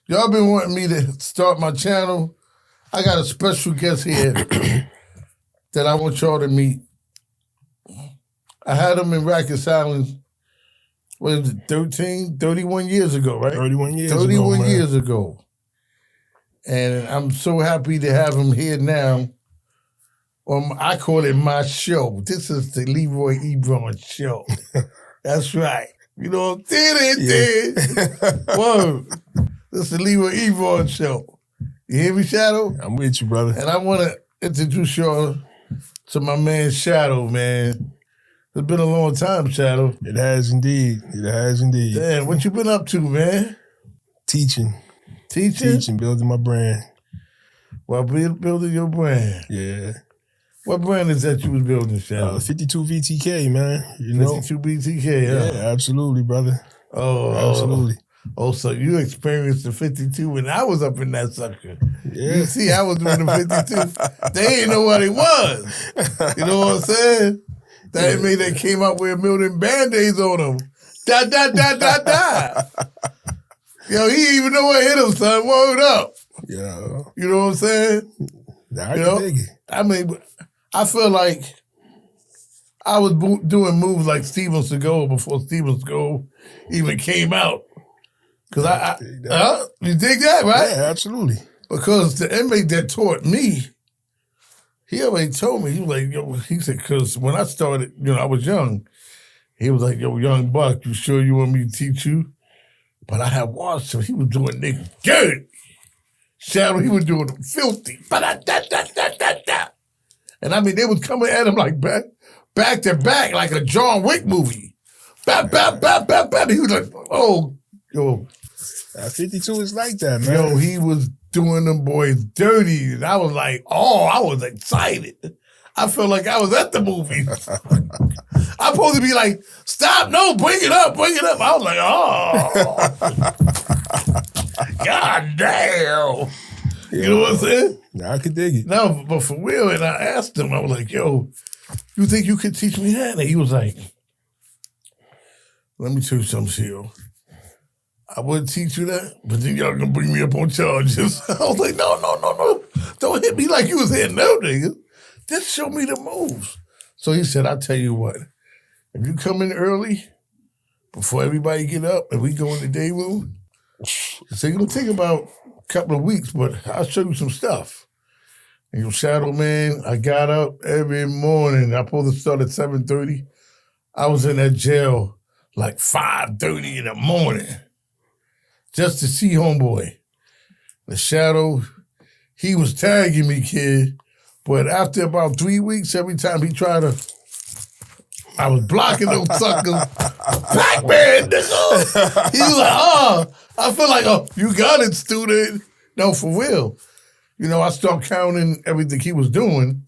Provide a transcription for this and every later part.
Y'all been wanting me to start my channel. I got a special guest here that I want y'all to meet. I had him in Rikers Island, what is it, 31 years ago, right? 31 years 31 years ago. And I'm so happy to have him here now. I call it my show. This is the Leroy Ebron Show. That's right. You know what I'm saying? Whoa. This is the Leroy Ebron Show. You hear me, Shadow? I'm with you, brother. And I want to introduce y'all to my man, Shadow, man. It's been a long time, Shadow. It has indeed. It has indeed. Damn, what you been up to, man? Teaching. Teaching? Building my brand. Well, building your brand. Yeah. What brand is that you was building, Shadow? 52 VTK, man. You know? 52 BTK, huh? Yeah, absolutely, brother. Oh, absolutely. Oh, so you experienced the 52 when I was up in that sucker. Yeah. You see, I was doing the 52. They didn't know what it was. You know what I'm saying? That made they came out with a million Band-Aids on them. Da, da, da, da, da. Yo, he didn't even know what hit him, son. Word up. Yeah. You know what I'm saying? I can dig it. I mean, I feel like I was doing moves like Steven Seagal before Steven Seagal even came out. Because you dig that, right? Yeah, absolutely. Because the inmate that taught me, he already told me, he was like, yo, he said, because when I started, I was young, he was like, yo, young buck, you sure you want me to teach you? But I had watched him, he was doing niggas dirty. Shadow, he was doing them filthy. And I mean, they was coming at him like back to back, like a John Wick movie. Bap, bap, bap, bap, bap. He was like, oh, yo. 52 is like that, man. Yo, he was doing them boys dirty. And I was like, I was excited. I felt like I was at the movie. I'm supposed to be like, stop, no, bring it up. I was like, God damn. You know what I'm saying? I could dig it. No, but for real, and I asked him, I was like, yo, you think you could teach me that? And he was like, let me tell you something, Shio. I would teach you that, but then y'all gonna bring me up on charges. I was like, no. Don't hit me like you was hitting no niggas. Just show me the moves. So he said, I'll tell you what. If you come in early, before everybody get up, and we go in the day room, so it's gonna take about a couple of weeks, but I'll show you some stuff. And Shadow, man, I got up every morning. I supposed to start at 7:30. I was in that jail like 5:30 in the morning. Just to see homeboy. The Shadow, he was tagging me, kid. But after about 3 weeks, every time he tried to, I was blocking those suckers. Pac-Man, nigga! He was like, I feel like, you got it, student. No, for real. I started counting everything he was doing.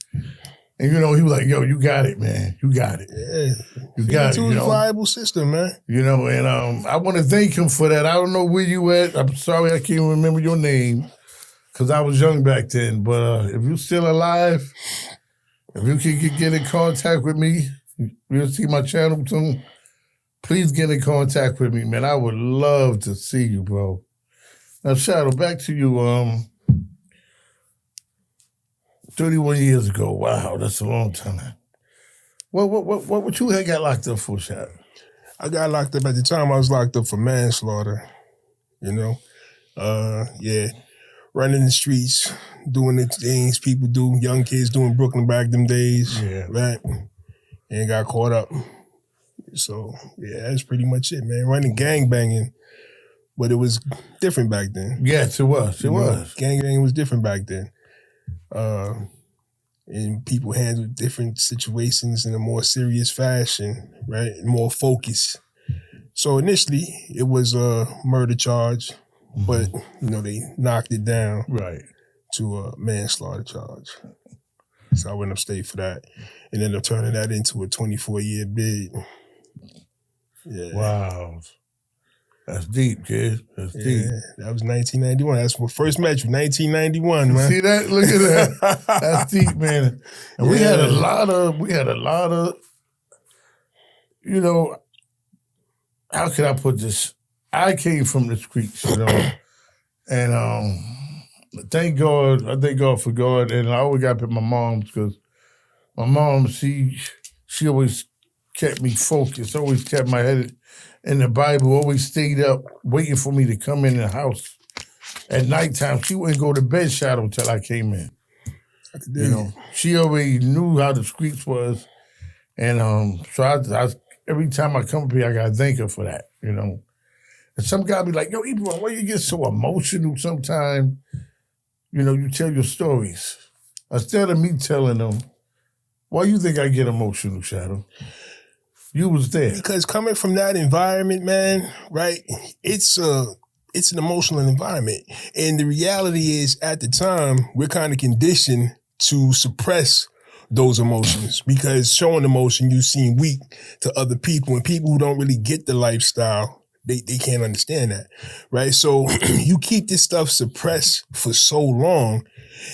And, he was like, yo, you got it, man. You got it. Yeah. You got it. It's a viable system, man. And I want to thank him for that. I don't know where you at. I'm sorry I can't remember your name because I was young back then. But if you're still alive, if you can get in contact with me, you'll see my channel soon. Please get in contact with me, man. I would love to see you, bro. Now, Shadow, back to you. 31 years ago. Wow, that's a long time. What you had got locked up for, Shadow? I got locked up at the time. I was locked up for manslaughter. Running the streets, doing the things people do, young kids doing Brooklyn back them days, right? And got caught up. So, that's pretty much it, man. Running gangbanging, but it was different back then. Yes, it was. It was. Gangbanging was different back then. And people handled different situations in a more serious fashion, right? More focus. So initially, it was a murder charge, but, they knocked it down to a manslaughter charge. So I went upstate for that. And ended up turning that into a 24-year bid. Yeah. Wow. That's deep, kid. That's deep. That was 1991. That's when I first met you, 1991, man. See that? Look at that. That's deep, man. And we had a lot of, how can I put this? I came from the streets, And thank God, I thank God for God. And I always got to pick my mom's because my mom, she always kept me focused, always kept my head in the Bible, always stayed up waiting for me to come in the house. At nighttime, she wouldn't go to bed, Shadow, till I came in. You know, she already knew how the streets was. And so I every time I come up here, I got to thank her for that, you know. And some guy be like, yo, Ebron, why you get so emotional sometimes? You know, you tell your stories. Instead of me telling them, why you think I get emotional, Shadow? You was there. Because coming from that environment, man, right, it's an emotional environment. And the reality is, at the time, we're kind of conditioned to suppress those emotions because showing emotion, you seem weak to other people, and people who don't really get the lifestyle, they can't understand that, right? So you keep this stuff suppressed for so long,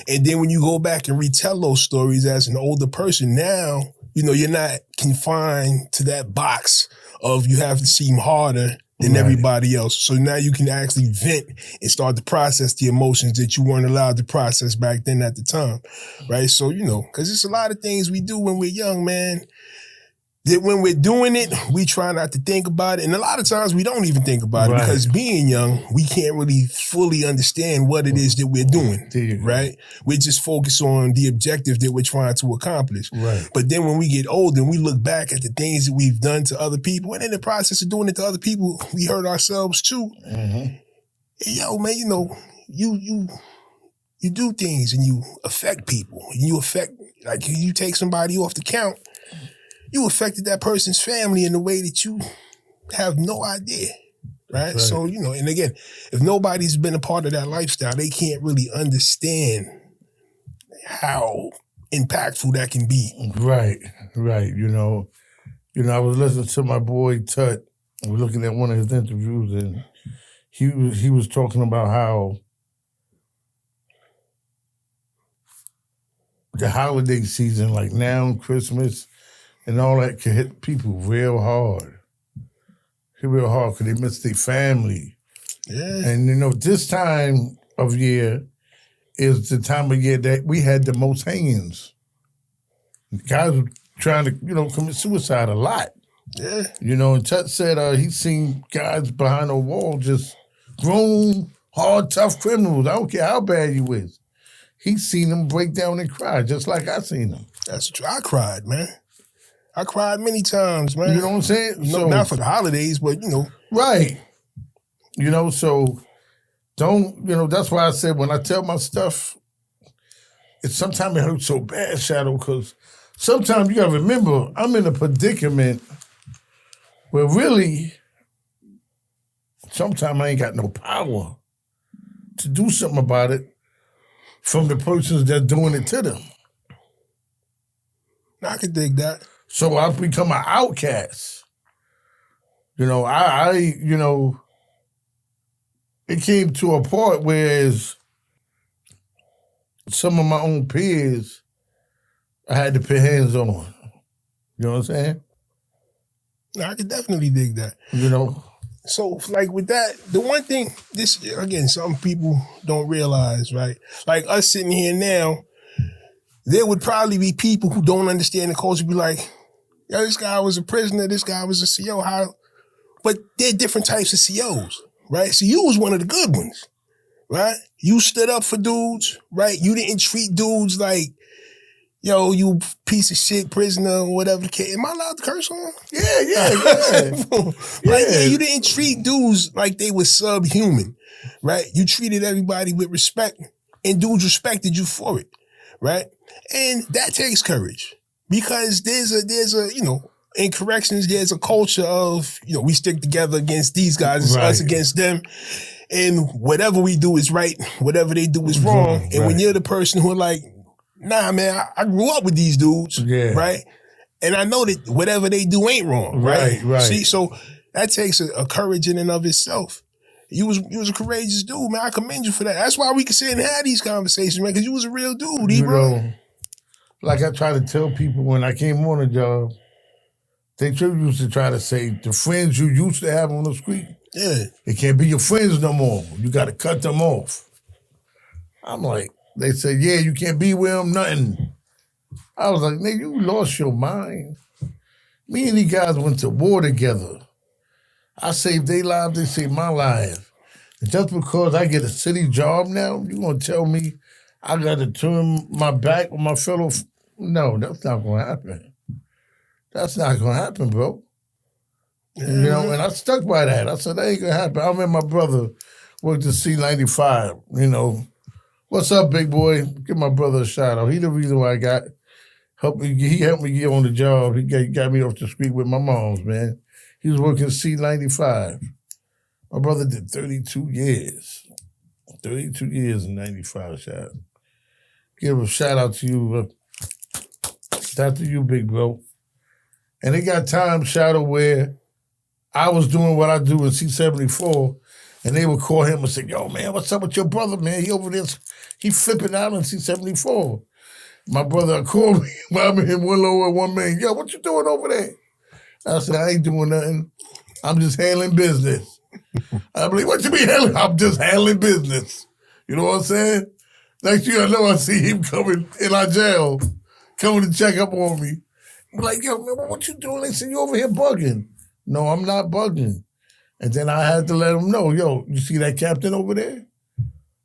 and then when you go back and retell those stories as an older person now, you know, you're not confined to that box of you have to seem harder than everybody else. So now you can actually vent and start to process the emotions that you weren't allowed to process back then at the time, right? So, you know, because there's a lot of things we do when we're young, man, that when we're doing it, we try not to think about it. And a lot of times we don't even think about it because being young, we can't really fully understand what it is that we're doing, right? We're just focused on the objective that we're trying to accomplish. Right. But then when we get older and we look back at the things that we've done to other people, and in the process of doing it to other people, we hurt ourselves too. Mm-hmm. And yo, man, you know, you do things and you affect people. You affect, like you take somebody off the count, you affected that person's family in a way that you have no idea, right? So, you know, and again, if nobody's been a part of that lifestyle, they can't really understand how impactful that can be. Right. You know, I was listening to my boy Tut. I was looking at one of his interviews, and he was talking about how the holiday season, like now, Christmas, and all that can hit people real hard. Hit real hard because they miss their family. Yeah. And, you know, this time of year is the time of year that we had the most hangings. Guys were trying to, you know, commit suicide a lot. Yeah. You know, and Tut said he's seen guys behind a wall, just grown, hard, tough criminals. I don't care how bad you is. He's seen them break down and cry, just like I seen them. That's true. I cried, man. I cried many times, man. You know what I'm saying? So, not for the holidays, but, you know. Right. You know, so don't, you know, that's why I said when I tell my stuff, sometimes it hurts so bad, Shadow, because sometimes you got to remember, I'm in a predicament where really, sometimes I ain't got no power to do something about it from the persons that's doing it to them. I could dig that. So I've become an outcast. You know, I you know, it came to a point where some of my own peers I had to put hands on. You know what I'm saying? No, I could definitely dig that. You know? So, like with that, the one thing, this, again, some people don't realize, right? Like us sitting here now, there would probably be people who don't understand the culture, be like, yo, this guy was a prisoner, this guy was a CO, how? But they're different types of COs, right? So you was one of the good ones, right? You stood up for dudes, right? You didn't treat dudes like, yo, you piece of shit prisoner or whatever the case. Am I allowed to curse on? Yeah. Like, yeah, you didn't treat dudes like they were subhuman, right? You treated everybody with respect, and dudes respected you for it, right? And that takes courage. Because there's a, you know, in corrections, there's a culture of, you know, we stick together against these guys, it's us against them. And whatever we do is right, whatever they do is wrong. And when you're the person who are like, nah, man, I grew up with these dudes, right? And I know that whatever they do ain't wrong, right? See, so that takes a courage in and of itself. You was a courageous dude, man. I commend you for that. That's why we can sit and have these conversations, man, because you was a real dude, you know, like I try to tell people when I came on a job, They used to try to say the friends you used to have on the street, they can't be your friends no more. You got to cut them off. I'm like, they said, yeah, you can't be with them, nothing. I was like, nigga, you lost your mind. Me and these guys went to war together. I saved their lives, they saved my life. And just because I get a city job now, you gonna tell me I gotta turn my back on my fellow? No, that's not gonna happen. That's not gonna happen, bro. You know, and I stuck by that. I said, that ain't gonna happen. I remember my brother worked at C95, you know. What's up, big boy? Give my brother a shout out. He the reason why he helped me get on the job. He got me off the street with my moms, man. He was working C95. My brother did 32 years. 32 years in 95, shout. Give a shout out to you. Shout to you, big bro. And they got times, Shadow, where I was doing what I do in C74, and they would call him and say, yo, man, what's up with your brother, man? He over there, he flipping out in C74. My brother called me, I'm in one lower, one man. Yo, what you doing over there? I said, I ain't doing nothing. I'm just handling business. I'm like, what you mean handling? I'm just handling business. You know what I'm saying? Next thing I know, I see him coming in our jail, coming to check up on me. I'm like, yo, man, what you doing? They said, you over here bugging. No, I'm not bugging. And then I had to let him know, yo, you see that captain over there?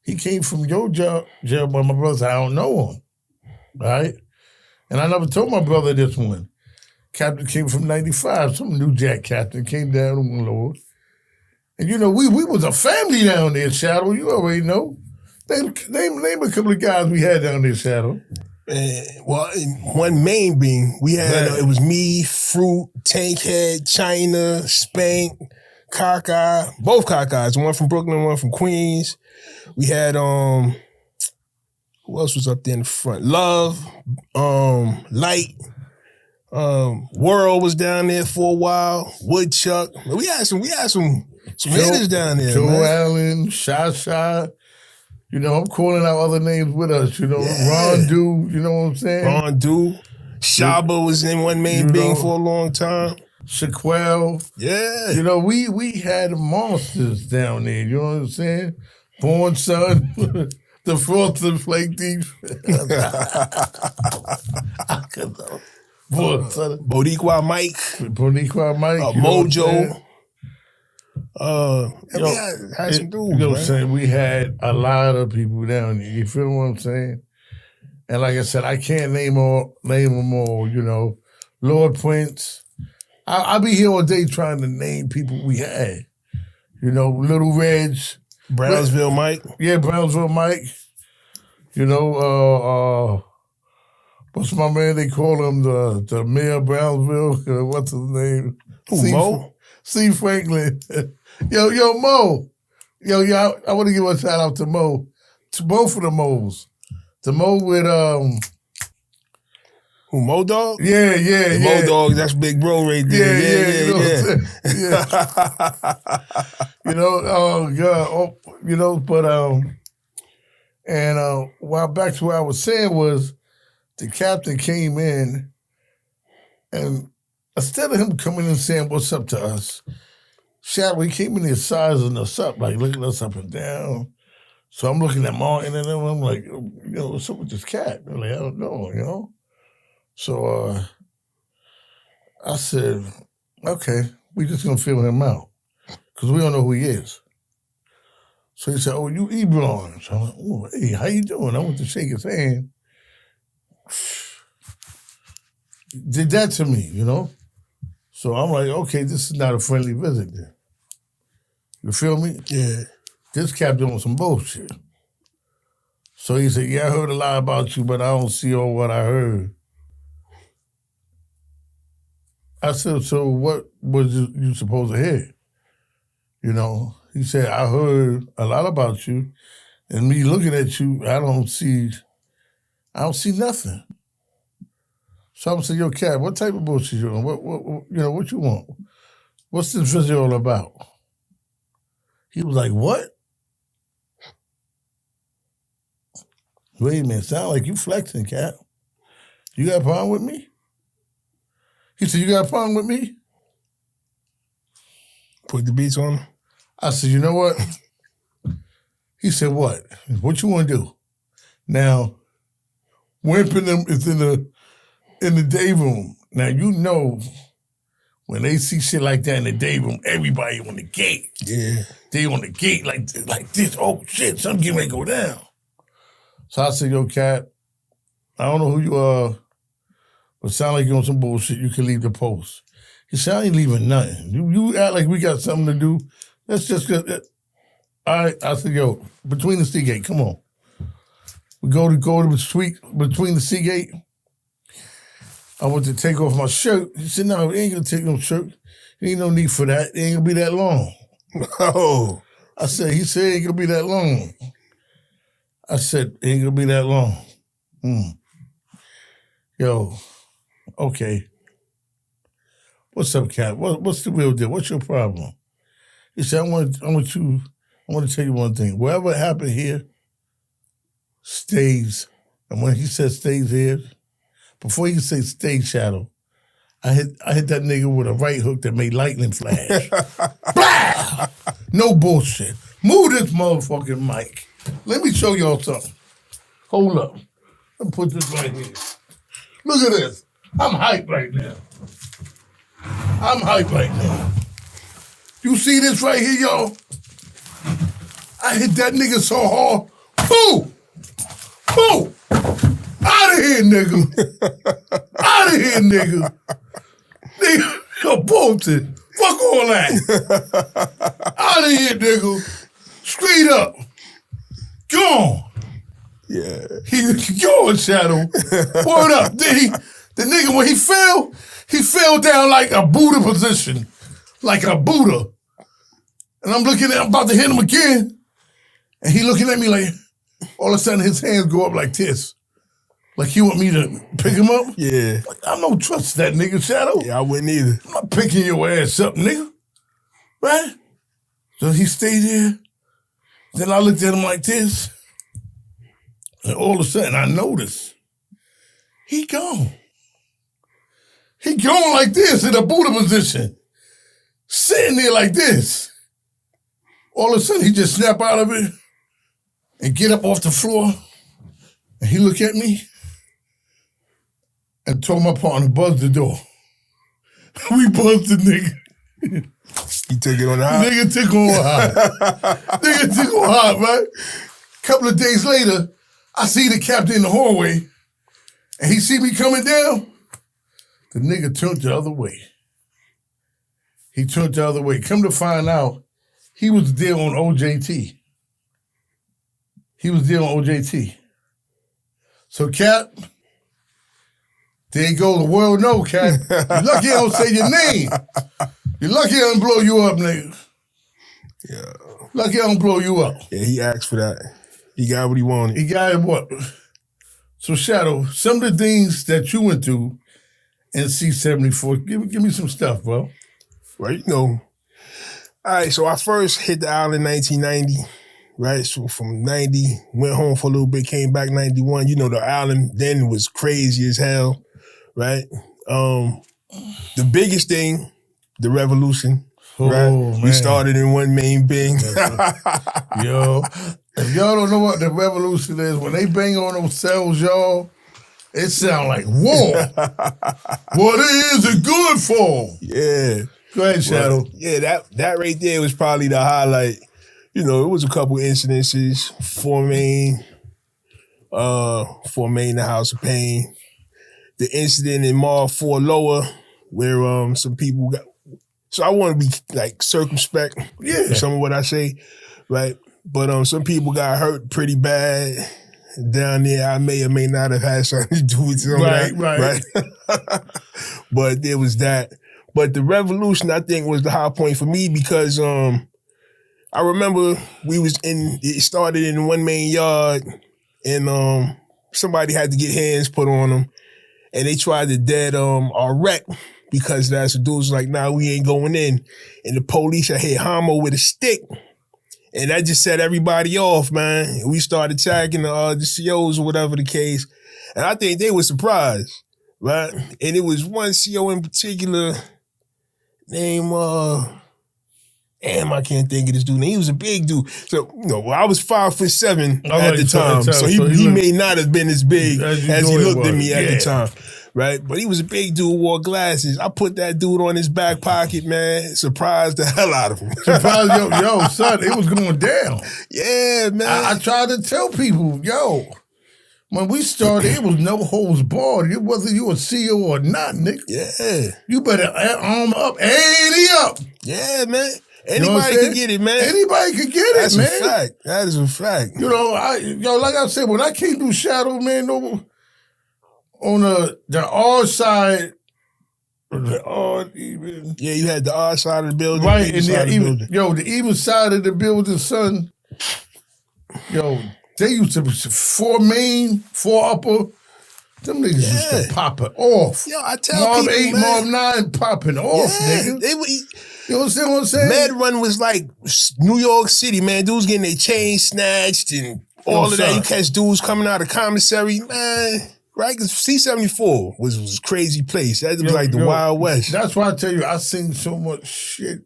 He came from your jail, but my brother said, I don't know him. Right? And I never told my brother this one. Captain came from 95, some New Jack captain came down to one Lord. And you know, we was a family down there, Shadow. You already know. Name a couple of guys we had down there, Shadow. Well, one main being, we had, it was me, Fruit, Tankhead, China, Spank, Cockeye, both Cockeyes, one from Brooklyn, one from Queens. We had, who else was up there in the front? Love, Light, World was down there for a while. Woodchuck. We had some hitters down there. Joe man. Allen, Shot. You know, I'm calling out other names with us. You know, Ron Du. You know what I'm saying? Ron Du. Shaba was in one main being for a long time. Shaquell. Yeah. You know, we had monsters down there. You know what I'm saying? Born Son. The Frosted Flake Thief. Boricua Mike. Mojo. We had some dudes, you know what I'm saying? We had a lot of people down there. You feel what I'm saying? And like I said, I can't name them all, you know. Lord Prince. I'll be here all day trying to name people we had. You know, Little Reg. Brownsville Mike. Yeah, Brownsville Mike. You know, what's my man? They call him the mayor of Brownsville. What's his name? Who, Mo? C. Franklin. Yo, Mo. Yo, I want to give a shout out to Mo. To both of the Mo's. The Mo with who, Mo Dog? Yeah. Mo Dog, that's Big Bro right there. Yeah. You know, oh God. You know, but and while back to what I was saying was the captain came in and instead of him coming in saying what's up to us, he came in there sizing us up, like looking us up and down. So I'm looking at Martin and I'm like, you know, what's up with this cat? They're like, I don't know, you know? So I said, okay, we just gonna feel him out. Because we don't know who he is. So he said, oh, you Ebron. So I'm like, oh, hey, how you doing? I went to shake his hand. Did that to me, you know? So I'm like, okay, this is not a friendly visit then. You feel me? Yeah. This captain on some bullshit. So he said, yeah, I heard a lot about you, but I don't see all what I heard. I said, so what was you supposed to hear? You know? He said, I heard a lot about you, and me looking at you, I don't see nothing. So I'm saying, yo, Cap, what type of bullshit you on? What you want? What's this visit all about? He was like, what? Wait a minute, sound like you flexing, Cap. You got a problem with me? He said, you got a problem with me? Put the beats on him. I said, you know what? He said, what? What you want to do? Now, Wimp and them is in the day room. Now, you know, when they see shit like that in the day room, everybody on the gate. Yeah. They on the gate like this. Oh, shit, something getting ready to go down. So I said, yo, Cat, I don't know who you are, but sound like you're on some bullshit. You can leave the post. He said, I ain't leaving nothing. You act like we got something to do. Let's just get it. All right. I said, yo, between the Seagate, come on. We go to the suite between the Seagate. I went to take off my shirt. He said, no, we ain't gonna take no shirt. There ain't no need for that. It ain't gonna be that long. Oh. I said, he said, it ain't gonna be that long. I said, it ain't gonna be that long. Yo, okay. What's up, Cat? What's the real deal? What's your problem? He said, I want to tell you one thing. Whatever happened here stays. And when he said stays here, before he say stay Shadow, I hit that nigga with a right hook that made lightning flash. Blah! No bullshit. Move this motherfucking mic. Let me show y'all something. Hold up. Let me put this right here. Look at this. I'm hyped right now. You see this right here, y'all? I hit that nigga so hard. Boom! Boom! Out of here, nigga. Out of here, nigga. Nigga, you're bullshit. Fuck all that. Out of here, nigga. Straight up. Gone. Yeah. He going, Shadow. Word up. The nigga, when he fell down like a Buddha position. Like a Buddha. And I'm about to hit him again. And he looking at me like, all of a sudden his hands go up like this. Like he want me to pick him up? Yeah. Like, I don't trust that nigga, Shadow. Yeah, I wouldn't either. I'm not picking your ass up, nigga. Right? So he stayed there. Then I looked at him like this. And all of a sudden I noticed he gone. He gone like this in a Buddha position. Sitting there like this. All of a sudden he just snap out of it and get up off the floor. And he look at me and told my partner, buzz the door. We buzzed the nigga. He took it on the high? Nigga took on hot, right? Couple of days later, I see the captain in the hallway, and he see me coming down. The nigga turned the other way. He turned the other way. Come to find out, he was there on OJT. So, Cap, there you go. The world know, Cap. You're lucky I don't say your name. You're lucky I don't blow you up, nigga. Yeah. Lucky I don't blow you up. Yeah, he asked for that. He got what he wanted. He got what? So, Shadow, some of the things that you went through in C-74, give me some stuff, bro. Right, you know. All right, so I first hit the island in 1990. Right, so from 90, went home for a little bit, came back 91. You know, the island then was crazy as hell, right? The biggest thing, the revolution, right? Man. We started in one main bang. Yo, if y'all don't know what the revolution is, when they bang on those cells, y'all, it sound like war. What is it good for? Yeah. Go ahead, Shadow. Well, yeah, that right there was probably the highlight. You know, it was a couple incidences. Fort Maine, the House of Pain. The incident in Mall 4 Lower, where some people got. So I want to be like circumspect. Yeah. Some of what I say, right? But some people got hurt pretty bad down there. I may or may not have had something to do with some of that. Right. But there was that. But the revolution, I think, was the high point for me because I remember it started in one main yard and somebody had to get hands put on them and they tried to dead our wreck because that's the dudes like, nah, we ain't going in. And the police had hit Homo with a stick and that just set everybody off, man. And we started tagging the COs or whatever the case. And I think they were surprised, right? And it was one CO in particular named, I can't think of this dude. He was a big dude. So, I was 5'7" at the time. So he may not have been as big as he looked at me at the time. Right? But he was a big dude, wore glasses. I put that dude on his back pocket, man. Surprised the hell out of him. Surprised, yo, son, it was going down. Yeah, man. I tried to tell people, when we started, it was no holds barred. Whether you a CEO or not, nigga. Yeah. You better arm up, 80 up. Yeah, man. Anybody can get it, man. Anybody can get it, man. That's a fact. That is a fact. Like I said, when I came through Shadow, man, on the R side, the odd even. Yeah, you had the R side of the building. Right, and the even side of the building, son. They used to be 4 main, 4 upper. Them niggas used to pop it off. I tell Mob people, 8, man. Mob 9 popping off, nigga. You understand what I'm saying? Med Run was like New York City, man. Dudes getting their chains snatched and all of that. You catch dudes coming out of commissary, man. Right? Because C-74 was a crazy place. That was like the Wild West. That's why I tell you, I seen so much shit.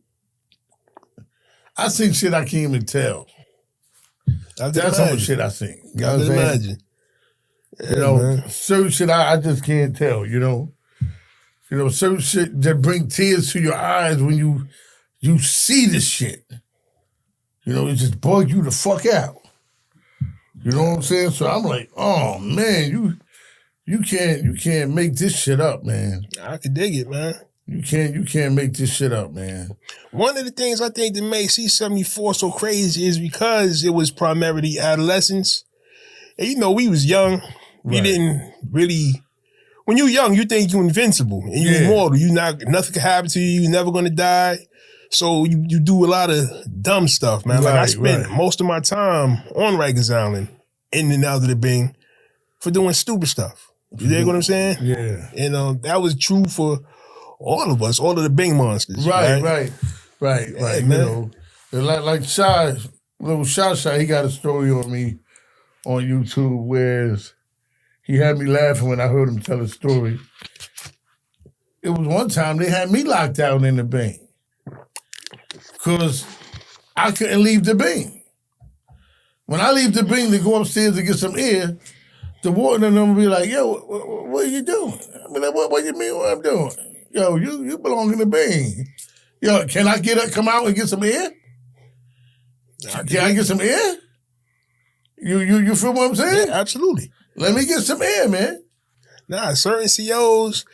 I seen shit I can't even tell. That's how much shit I seen. You know what I'm saying? Yeah, certain shit I just can't tell, certain shit that bring tears to your eyes when you see this shit. It just bug you the fuck out. You know what I'm saying? So I'm like, oh man, you can't make this shit up, man. I can dig it, man. You can't make this shit up, man. One of the things I think that makes C-74 so crazy is because it was primarily adolescence. And we was young. We didn't really. When you're young, you think you're invincible and you're immortal. Nothing can happen to you. You're never gonna die. So you do a lot of dumb stuff, man. Like I spent most of my time on Rikers Island, in and out of the Bing, for doing stupid stuff. You dig what I'm saying? Yeah. And that was true for all of us, all of the Bing monsters. Right. Yeah, man. Like Shy, little Shy, he got a story on me on YouTube where he had me laughing when I heard him tell a story. It was one time they had me locked down in the Bing because I couldn't leave the Bing. When I leave the Bing to go upstairs to get some air, the warden and them will be like, yo, what are you doing? I mean, like, what you mean what I'm doing? Yo, you belong in the Bing. Yo, can I come out and get some air? Can I get some air? You feel what I'm saying? Yeah, absolutely. Let me get some air, man. Nah, certain COs,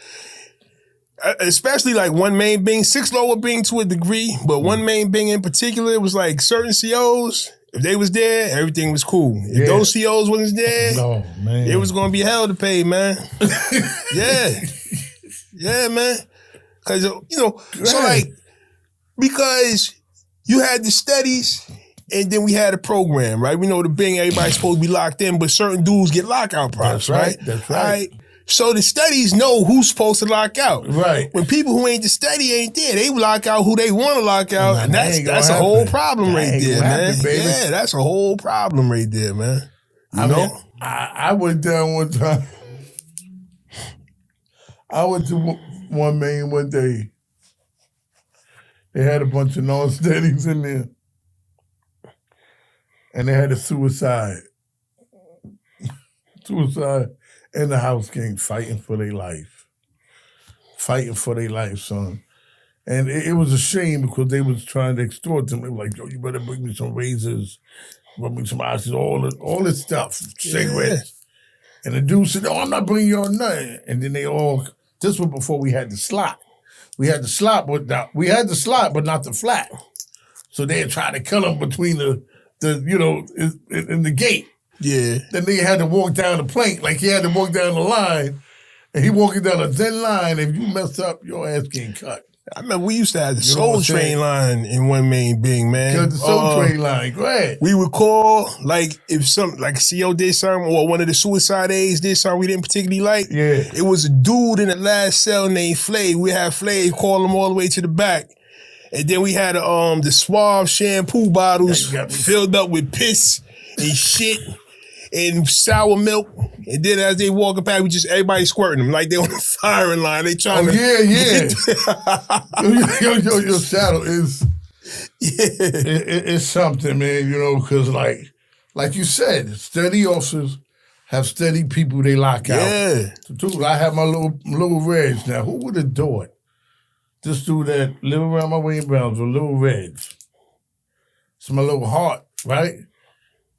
especially like one main Bing, 6 lower Bing to a degree, but one main Bing in particular, it was like certain COs, if they was there, everything was cool. If those COs wasn't there, man, it was gonna be hell to pay, man. Yeah, man. Cause so like, because you had the studies and then we had a program, right? We know the Bing, everybody's supposed to be locked in, but certain dudes get lockout props, right? That's right. So the studies know who's supposed to lock out. Right. When people who ain't the study ain't there, they lock out who they want to lock out. And that's a whole problem right there, man. Yeah, that's a whole problem right there, man. You know? I went down one time. I went to one main one day. They had a bunch of non-steadies in there. And they had a suicide in the house gang fighting for their life. Son. And it was a shame because they was trying to extort them. They were like, yo, you better bring me some razors, bring me some ices, all this stuff, cigarettes. And the dude said, no, I'm not bringing y'all nothing. And then this was before we had the slot. We had the slot, but not the flat. So they tried to kill him between in the gate. Yeah. Then they had to walk down the plank, like he had to walk down the line. And he walking down a thin line. If you mess up, your ass getting cut. I remember we used to have the Soul Train line in one main Bing, man. The Soul Train line, go ahead. We would call, like, if a CO did something or one of the suicide aides did something we didn't particularly like. Yeah. It was a dude in the last cell named Flay. We had Flay call him all the way to the back. And then we had the Suave shampoo bottles filled up with piss and shit and sour milk. And then as they walking past, everybody squirting them like they on the firing line. They trying to. Your shadow is. It's something, man. You know, because like you said, steady officers have steady people they lock out. Yeah. Dude, I have my little Reds now. Who would have thought? This dude that live around my way in Brownsville, Little Reds. It's my little heart, right?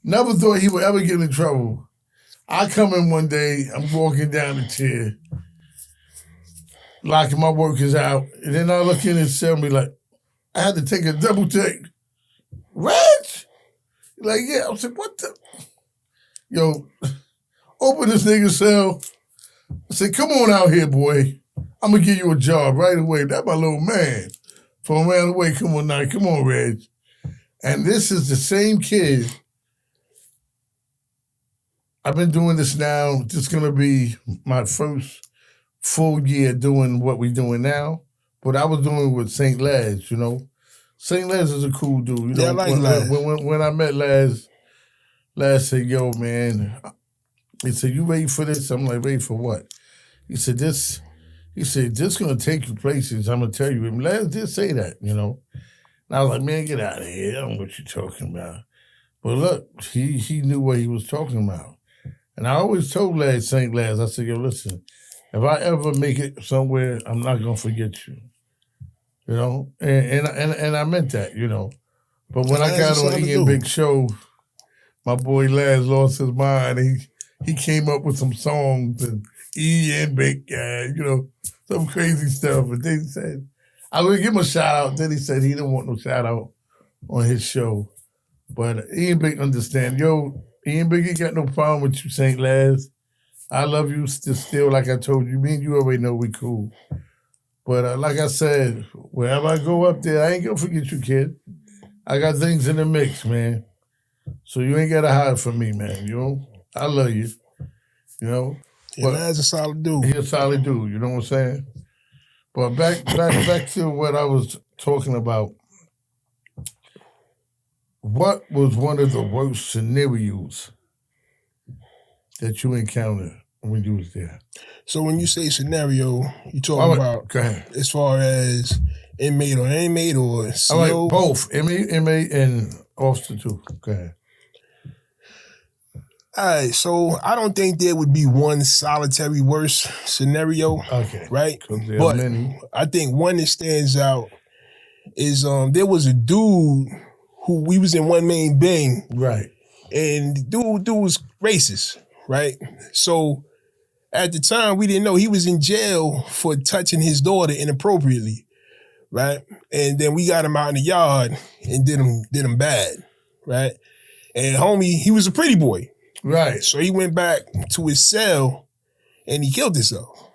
Never thought he would ever get in trouble. I come in one day, I'm walking down the chair, locking my workers out, and then I look in and cell me like, I had to take a double take. Reg? Like, yeah. I was like, what the? Yo, open this nigga's cell. I said, come on out here, boy. I'm going to give you a job right away. That's my little man. From around the way, come on now. Come on, Reg. And this is the same kid. I've been doing this now. This is going to be my first full year doing what we're doing now. But I was doing it with St. Laz, you know. St. Laz is a cool dude. You know, I like Laz. When I met Laz said, yo, man, he said, you ready for this? I'm like, ready for what? He said, this going to take you places. I'm going to tell you. And Laz did say that, you know. And I was like, man, get out of here. I don't know what you're talking about. But look, he knew what he was talking about. And I always told Laz, St. Laz, I said, yo, listen, if I ever make it somewhere, I'm not going to forget you. You know? And I meant that, you know. But when I got on Ian Big Show, my boy Laz lost his mind. He came up with some songs and Ian Big Guy, you know, some crazy stuff. And then he said, I would give him a shout out. Then he said he didn't want no shout out on his show. But Ian Big understand. Yo, Ian Big ain't got no problem with you, St. Laz. I love you still, like I told you. Me and you already know we cool. But like I said, wherever I go up there, I ain't gonna forget you, kid. I got things in the mix, man. So you ain't gotta hide from me, man. You know, I love you. You know. Yeah, Laz a solid dude. He a solid dude. You know what I'm saying? But back to what I was talking about. What was one of the worst scenarios that you encountered when you was there? So when you say scenario, you talking about go ahead. As far as inmate or inmate or CO? Both. Inmate and officer too. Go ahead. All right, so I don't think there would be one solitary worst scenario. Okay. Right? But many. I think one that stands out is there was a dude who we was in one main bang. Right. And dude was racist, right? So at the time we didn't know he was in jail for touching his daughter inappropriately, right? And then we got him out in the yard and did him bad, right? And homie, he was a pretty boy. Right. So he went back to his cell and he killed himself,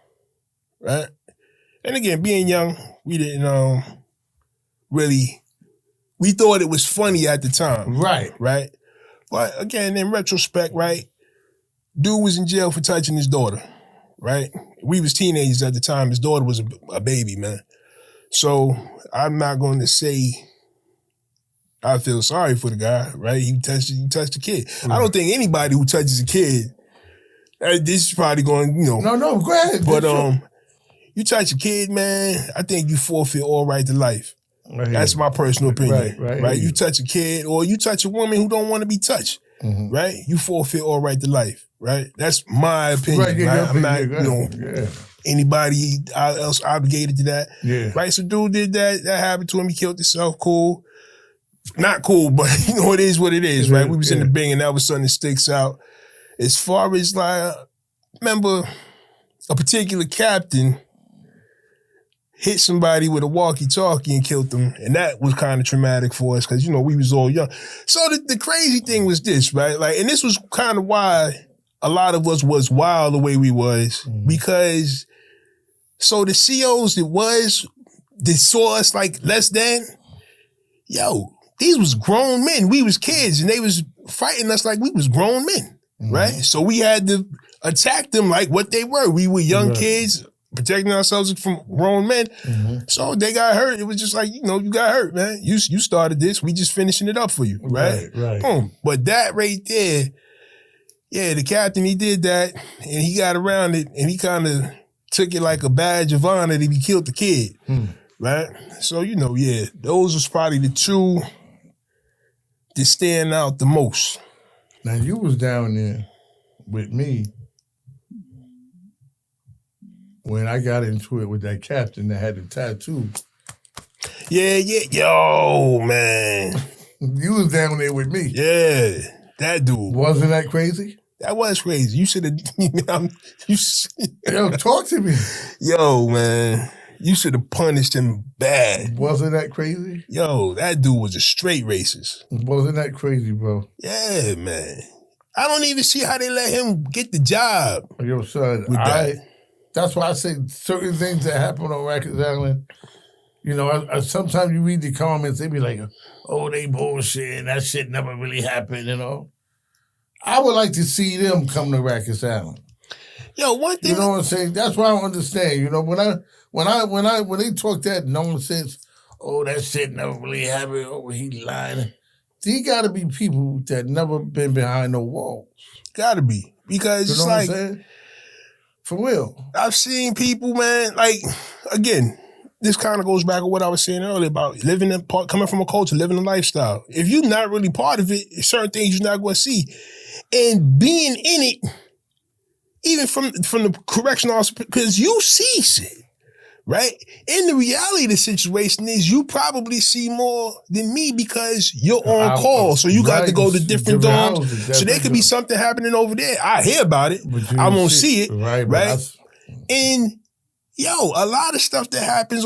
right? And again, being young, we didn't really, we thought it was funny at the time. Right. Right? But again, in retrospect, right, dude was in jail for touching his daughter, right? We was teenagers at the time. His daughter was a baby, man. So I'm not going to say I feel sorry for the guy, right? He touched the kid. Mm-hmm. I don't think anybody who touches a kid, this is probably going, you know. No, go ahead. But you touch a kid, man, I think you forfeit all right to life. Right. That's my personal opinion. Right. You touch a kid or you touch a woman who don't want to be touched, mm-hmm. right? You forfeit all right to life, right? That's my opinion. Right? Yeah, I'm not, anybody else obligated to that. Yeah. Right? So dude did that. That happened to him. He killed himself. Cool. Not cool, but you know, it is what it is, right? We was in the bing and that was something that sticks out. As far as like, remember a particular captain hit somebody with a walkie-talkie and killed them. And that was kind of traumatic for us because, you know, we was all young. So the crazy thing was this, right? Like, and this was kind of why a lot of us was wild the way we was. Mm-hmm. Because, so the COs that saw us like less than, yo, these was grown men. We was kids and they was fighting us like we was grown men, mm-hmm. right? So we had to attack them like what they were. We were young kids protecting ourselves from grown men. Mm-hmm. So they got hurt. It was just like, you know, you got hurt, man. You started this. We just finishing it up for you, right? Right. Boom. But that right there, Yeah, the captain, he did that, and he got around it, and he kind of took it like a badge of honor that he killed the kid, right? So, yeah, those was probably the two that stand out the most. Now, you was down there with me when I got into it with that captain that had the tattoo. Yeah. Yo, man. You was down there with me. Yeah, that dude. Wasn't that crazy? That was crazy. You should have... Yo, talk to me. Yo, man. You should have punished him bad. Wasn't that crazy? Yo, that dude was a straight racist. Wasn't that crazy, bro? Yeah, man. I don't even see how they let him get the job. Yo, son, that's why I say certain things that happen on Rikers Island, I sometimes you read the comments, they be like, oh, they bullshit, that shit never really happened, I would like to see them come to Rikers Island. Yo, one thing... You know what I'm saying? That's why I don't understand. When they talk that nonsense, oh, that shit never really happened, oh, he lying. There gotta be people that never been behind no walls. Gotta be. Because it's like... what I'm saying? For real. I've seen people, man, like, again, this kind of goes back to what I was saying earlier about coming from a culture, living a lifestyle. If you're not really part of it, certain things you're not going to see. And being in it, even from the correctional officer, because you see shit, right? And the reality of the situation is you probably see more than me because you're on call. So you got to go to different dorms. So there could be something happening over there. I hear about it. I won't see it. Right? And yo, a lot of stuff that happens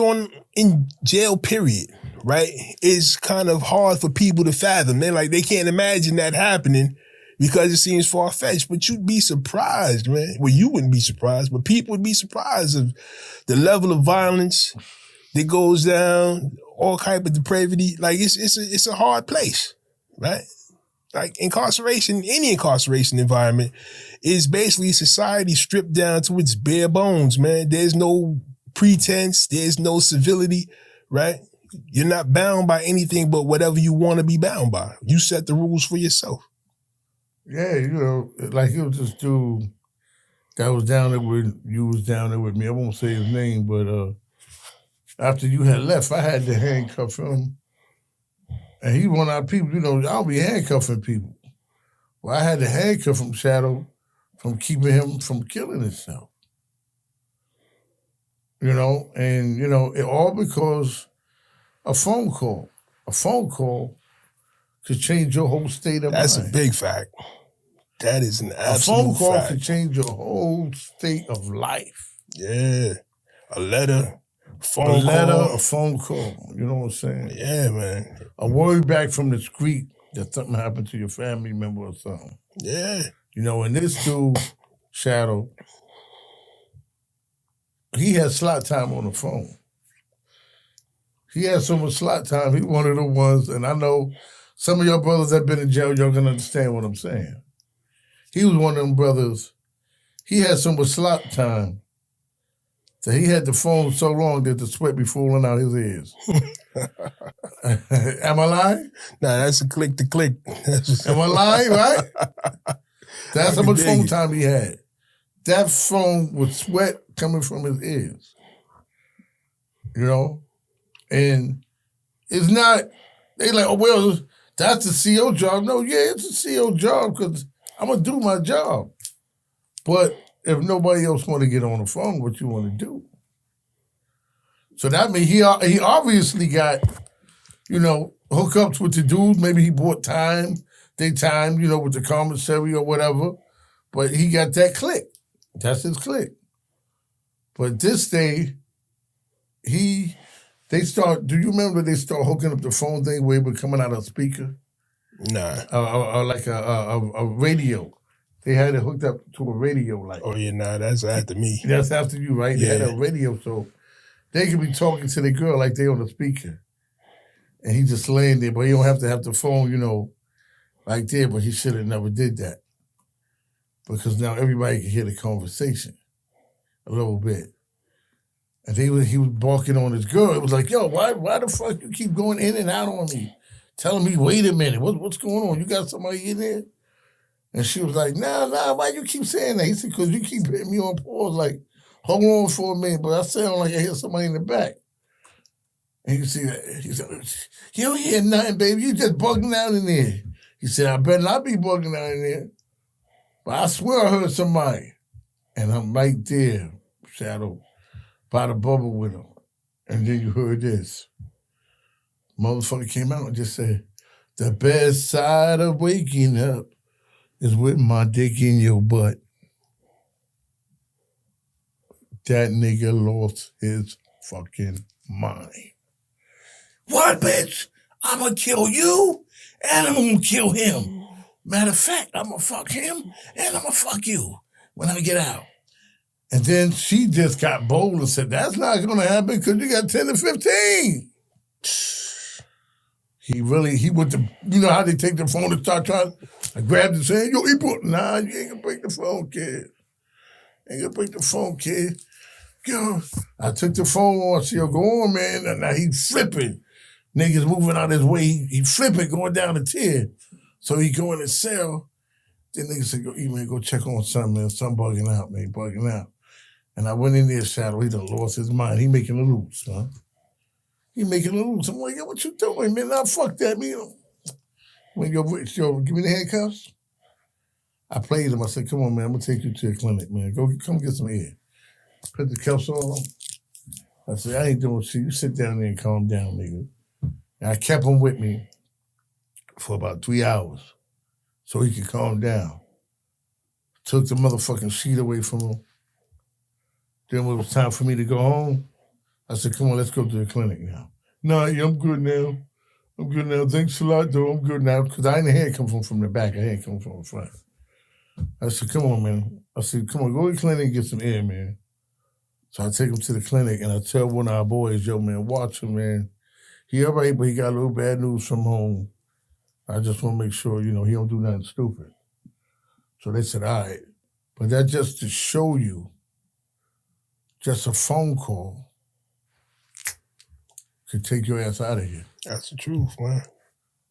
in jail, period, right, is kind of hard for people to fathom. They can't imagine that happening because it seems far-fetched, but you'd be surprised, man. Well, you wouldn't be surprised, but people would be surprised of the level of violence that goes down, all type of depravity. Like, it's a hard place, right? Like, incarceration, any incarceration environment is basically society stripped down to its bare bones, man. There's no pretense. There's no civility, right? You're not bound by anything but whatever you want to be bound by. You set the rules for yourself. Yeah, like it was this dude that was down there with me. I won't say his name, but after you had left, I had to handcuff him. And he one of our people, I'll be handcuffing people. Well, I had to handcuff him, Shadow, from keeping him from killing himself. It all because a phone call. A phone call could change your whole state of mind. That's a big fact. That is an absolute fact. A phone call could change your whole state of life. Yeah. A letter, a phone call. You know what I'm saying? Yeah, man. A word back from the street that something happened to your family member or something. Yeah. And this dude, Shadow, he had slot time on the phone. He had so much slot time, he one of the ones, and I know some of your brothers that been in jail, y'all gonna understand what I'm saying. He was one of them brothers, he had so much slot time that he had the phone so long that the sweat be falling out his ears. Am I lying? Nah, that's a click to click. Am I lying, right? That's how much phone time he had. That phone with sweat coming from his ears. And it's not, they like, oh, well, that's the CO job. No, yeah, it's a CO job because I'm going to do my job. But if nobody else want to get on the phone, what you want to do? So that means he obviously got, hookups with the dudes. Maybe he bought time, with the commissary or whatever. But he got that click. That's his click. But this day, do you remember they start hooking up the phone thing where it was coming out of a speaker? Nah. Or like a radio. They had it hooked up to a radio. Like, oh, yeah, nah, that's after me. That's after you, right? Yeah. They had a radio, so they could be talking to the girl like they on the speaker. And he just laying there, but he don't have to have the phone, like there, but he should have never did that. Because now everybody can hear the conversation a little bit. And he was barking on his girl. It was like, yo, why the fuck you keep going in and out on me? Telling me, wait a minute, what's going on? You got somebody in there? And she was like, nah, why you keep saying that? He said, because you keep hitting me on pause, like, hold on for a minute, but I sound like I hear somebody in the back. And you see that? He said, you don't hear nothing, baby. You just bugging out in there. He said, I better not be bugging out in there. But I swear I heard somebody. And I'm right there, Shadow, by the bubble with him. And then you heard this. Motherfucker came out and just said, the best side of waking up is with my dick in your butt. That nigga lost his fucking mind. What, bitch? I'm gonna kill you and I'm gonna kill him. Matter of fact, I'm gonna fuck him and I'm gonna fuck you when I get out. And then she just got bold and said, that's not gonna happen because you got 10 to 15. He went to, you know how they take the phone and start trying, I grabbed his hand, yo, nah, you ain't gonna break the phone, kid. Ain't gonna break the phone, kid. Yo, I took the phone on, I said, yo, go on, man. And now he flipping. Niggas moving out his way. He flipping, going down the tier. So he go in the cell. Then niggas said, yo, man, go check on something, man. Something bugging out, man, bugging out. And I went in there, Shadow. He done lost his mind. He making a loose, man. He making a loose. I'm like, yo, what you doing, man? Nah, fuck that, man. When yo, give me the handcuffs. I played him. I said, come on, man, I'm gonna take you to the clinic, man. Come get some air. Put the cuffs on. I said, I ain't doing shit. You sit down there and calm down, nigga. And I kept him with me for about 3 hours so he could calm down. Took the motherfucking sheet away from him. Then when it was time for me to go home, I said, come on, let's go to the clinic now. No, yeah, I'm good now. I'm good now. Thanks a lot, though. I'm good now. Because I didn't hear it come from the back. I heard it come from the front. I said, come on, man. I said, come on, go to the clinic and get some air, man. So I take him to the clinic and I tell one of our boys, yo, man, watch him, man. He all right, but he got a little bad news from home. I just want to make sure, you know, he don't do nothing stupid. So they said, all right. But that's just to show you, just a phone call could take your ass out of here. That's the truth, man.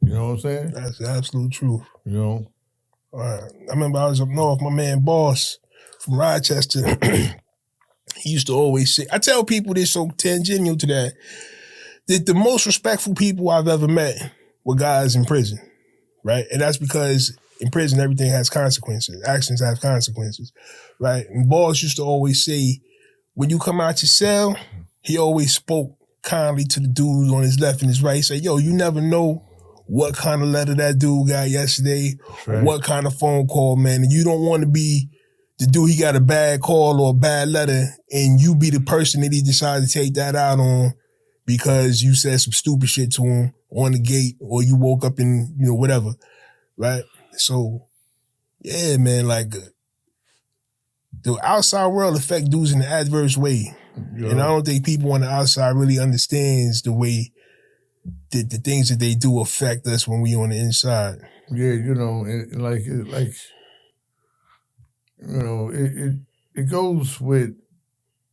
You know what I'm saying? That's the absolute truth. You know? I remember I was up north, my man Boss from Rochester, he used to always say, I tell people this so tangential to that the most respectful people I've ever met were guys in prison, right? And that's because in prison, everything has consequences. Actions have consequences, right? And Boss used to always say, when you come out your cell, he always spoke kindly to the dudes on his left and his right. He said, yo, you never know what kind of letter that dude got yesterday, right, or what kind of phone call, man. And you don't want to be the dude, he got a bad call or a bad letter, and you be the person that he decided to take that out on because you said some stupid shit to him on the gate or you woke up in, you know, whatever, right? So, yeah, man, like the outside world affect dudes in an adverse way. Yeah. And I don't think people on the outside really understands the way that the things that they do affect us when we on the inside. Yeah, you know, it goes with,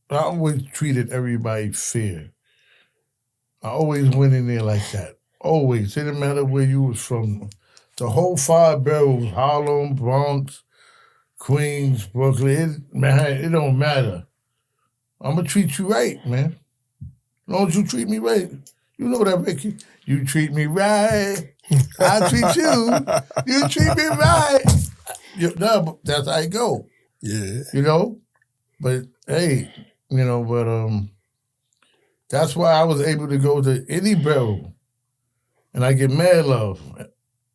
I always treated everybody fair. I always went in there like that. Always. It didn't matter where you was from. The whole 5 boroughs, Harlem, Bronx, Queens, Brooklyn, it don't matter. I'm going to treat you right, man. As long as you treat me right. You know that, Ricky. You treat me right. I treat you. You treat me right. No, that's how it go. Yeah. You know? But, hey, you know, that's why I was able to go to any barrel and I get mad love.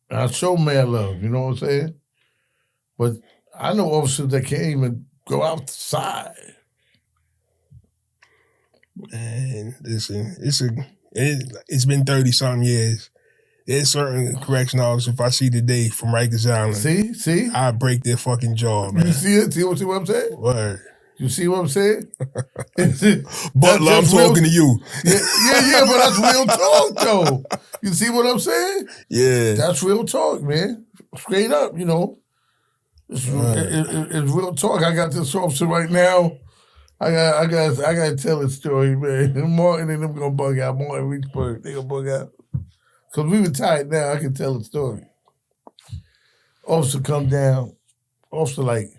And I show mad love, you know what I'm saying? But I know officers that can't even go outside. Man, listen, it's been 30-something years. There's certain correction officers, if I see today from Rikers Island, see, I break their fucking jaw, man. You see it? See what I'm saying? Word. You see what I'm saying? Butler, I'm talking to you. Yeah, but that's real talk, though. You see what I'm saying? Yeah. That's real talk, man. Straight up, you know. It's real talk. I got this officer right now. I got to tell a story, man. Martin and them gonna bug out. Martin Reachburg, they gonna bug out. Because we retired now, I can tell a story. Officer come down. Officer like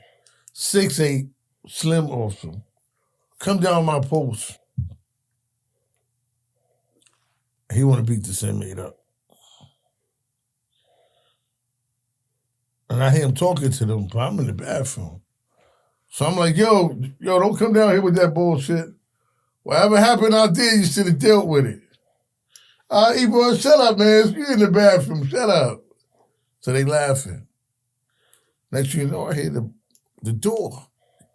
6'8", slim officer. Come down my post. He want to beat this inmate up. And I hear him talking to them, but I'm in the bathroom. So I'm like, yo, don't come down here with that bullshit. Whatever happened out there, you should have dealt with it. Ebron, shut up, man. You in the bathroom. Shut up. So they laughing. Next thing you know, I hear the door.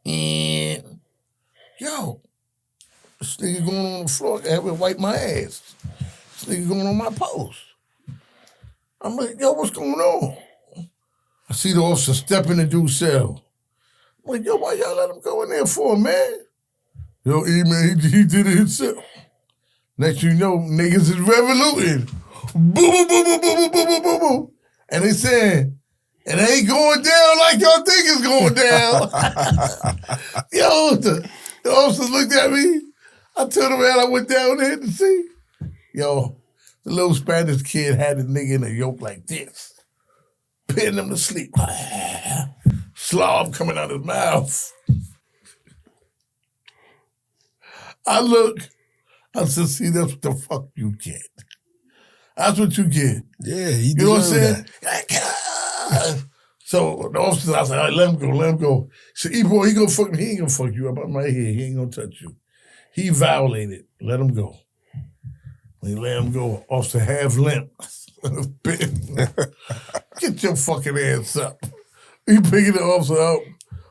And, yo, this nigga going on the floor. I have to wipe my ass. This nigga going on my post. I'm like, yo, what's going on? I see the officer step in the dude's cell. I'm like, yo, why y'all let him go in there for, man? Yo, man, he did it himself. Next you know, niggas is revoluting. Boom, boom, boom, boom, boom, boom, boom, boom, boom. And they saying, it ain't going down like y'all think it's going down. Yo, the officers looked at me. I turned around, I went down there to see. Yo, the little Spanish kid had the nigga in a yoke like this. Pinning him to sleep. Slob coming out his mouth. I look, I said, see, that's what the fuck you get. That's what you get. Yeah, he You know what I'm saying? That. So the officer, I was like, all right, let him go. So Ebron, he ain't gonna fuck you up. I'm right here. He ain't gonna touch you. He violated. Let him go. When he let him go, officer half limp. Get your fucking ass up. We picking the officer up.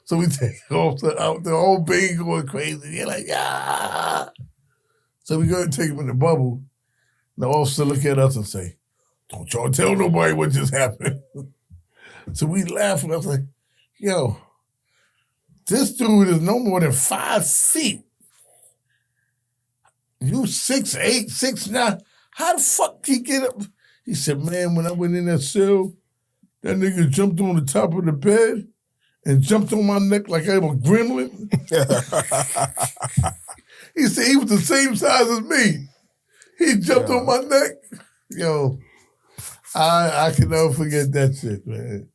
So we take the officer out. The whole bang going crazy. They're like, ah. So we go and take him in the bubble. The officer look at us and say, don't y'all tell nobody what just happened. So we laugh and I was like, yo, this dude is no more than 5 feet. You 6'8", 6'9". How the fuck he get up? He said, man, when I went in that cell, that nigga jumped on the top of the bed and jumped on my neck like I was a gremlin. He said he was the same size as me. He jumped on my neck. Yo, I can never forget that shit, man.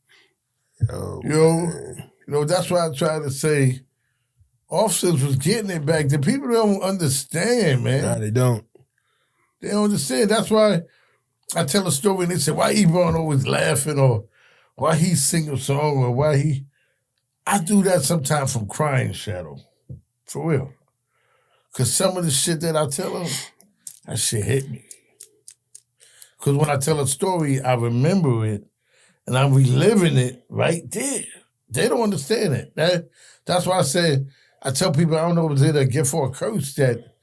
That's why I try to say officers was getting it back. The people don't understand, man. Nah, they don't. They don't understand. That's why I tell a story and they say, why Ebron always laughing or why he sing a song or why he... I do that sometimes from crying, Shadow. For real. Because some of the shit that I tell them, that shit hit me. Because when I tell a story, I remember it and I'm reliving it right there. They don't understand it. That's why I tell people, I don't know if it's a gift or a curse that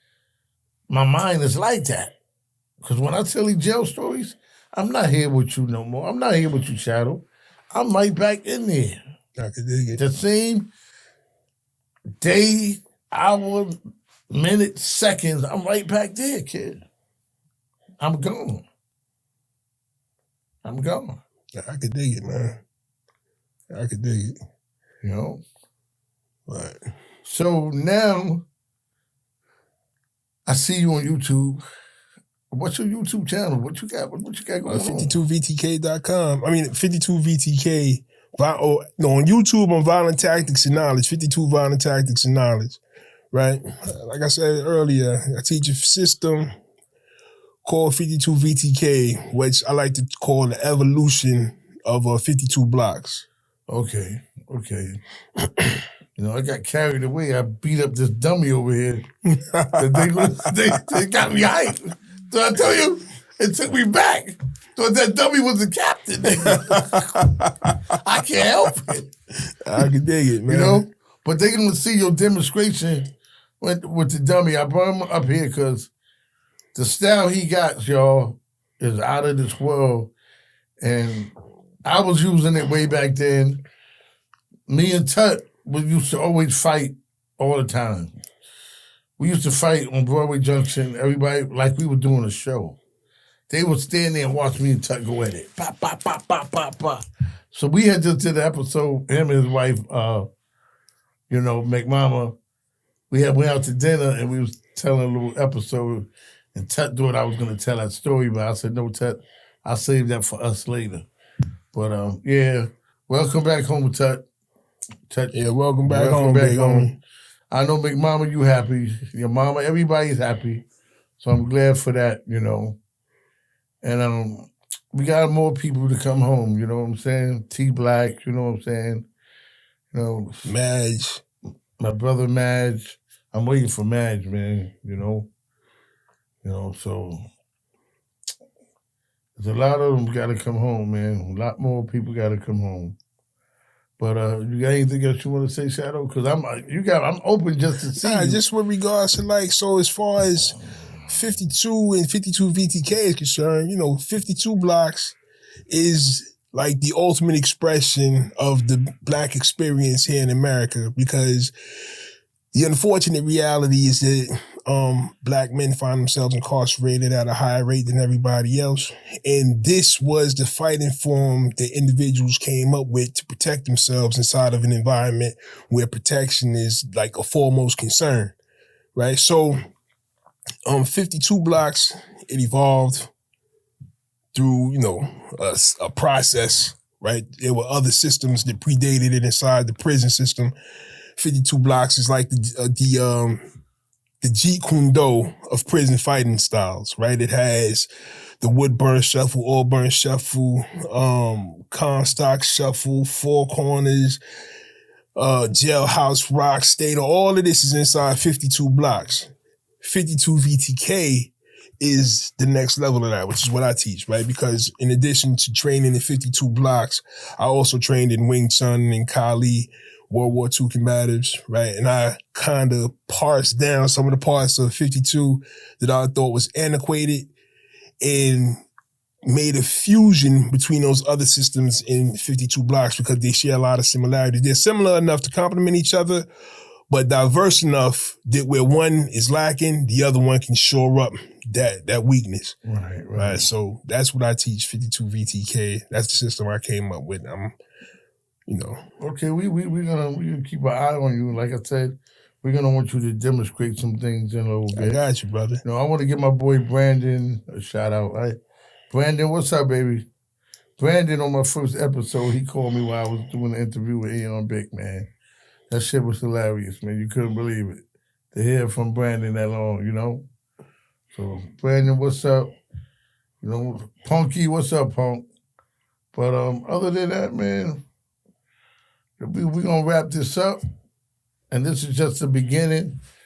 my mind is like that. Because when I tell these jail stories, I'm not here with you no more. I'm not here with you, Shadow. I'm right back in there. I can dig it. The same day, hour, minute, seconds, I'm right back there, kid. I'm gone. Yeah, I could dig it, man. I could dig it. You know? Right. So now, I see you on YouTube. What's your YouTube channel? What you got going on? 52vtk.com. I mean, 52vtk. On YouTube, on Violent Tactics and Knowledge. 52 Violent Tactics and Knowledge. Right? Like I said earlier, I teach a system called 52vtk, which I like to call the evolution of 52 blocks. Okay. I got carried away. I beat up this dummy over here. They got me hyped. So I tell you, it took me back. So that dummy was the captain. I can't help it. I can dig it, man. You know? But they're going to see your demonstration with the dummy. I brought him up here because the style he got, y'all, is out of this world. And I was using it way back then. Me and Tut, we used to always fight all the time. We used to fight on Broadway Junction, everybody, like we were doing a show. They would stand there and watch me and Tut go at it. Pop, pop, pop, pop, pop, pop. So we had just did an episode, him and his wife, McMama. We went out to dinner and we was telling a little episode and Tut thought I was going to tell that story, but I said, no, Tut, I'll save that for us later. But, Welcome back home, Tut. Yeah, welcome back home, big homie. I know, Big Mama, you happy. Your mama, everybody's happy. So I'm glad for that, you know. And we got more people to come home, you know what I'm saying? T Black, you know what I'm saying? You know, Madge. My brother Madge. I'm waiting for Madge, man, you know. So there's a lot of them got to come home, man. A lot more people got to come home. But you got anything else you want to say, Shadow? Because I'm open just to see you. Just with regards to so as far as 52 and 52 VTK is concerned, 52 blocks is like the ultimate expression of the Black experience here in America, because the unfortunate reality is that Black men find themselves incarcerated at a higher rate than everybody else. And this was the fighting form that individuals came up with to protect themselves inside of an environment where protection is like a foremost concern, right? So 52 blocks, it evolved through, a process, right? There were other systems that predated it inside the prison system. 52 blocks is like the Jeet Kune Do of prison fighting styles, right? It has the Woodburn Shuffle, Auburn Shuffle, Comstock Shuffle, Four Corners, Jailhouse Rock, State. All of this is inside 52 blocks. 52 VTK is the next level of that, which is what I teach, right? Because in addition to training in 52 blocks, I also trained in Wing Chun and Kali, World War II combatives, right? And I kind of parsed down some of the parts of 52 that I thought was antiquated and made a fusion between those other systems in 52 blocks because they share a lot of similarities. They're similar enough to complement each other, but diverse enough that where one is lacking, the other one can shore up that weakness. Right. So that's what I teach, 52 VTK. That's the system I came up with. Okay, we're gonna keep an eye on you. Like I said, we're gonna want you to demonstrate some things in a little bit. I got you, brother. I want to give my boy Brandon a shout out. Right? Brandon, what's up, baby? Brandon, on my first episode, he called me while I was doing an interview with Ian Bick, man. That shit was hilarious, man. You couldn't believe it. To hear from Brandon that long, So, Brandon, what's up? Punky, what's up, Punk? But other than that, man, we're going to wrap this up. And this is just the beginning.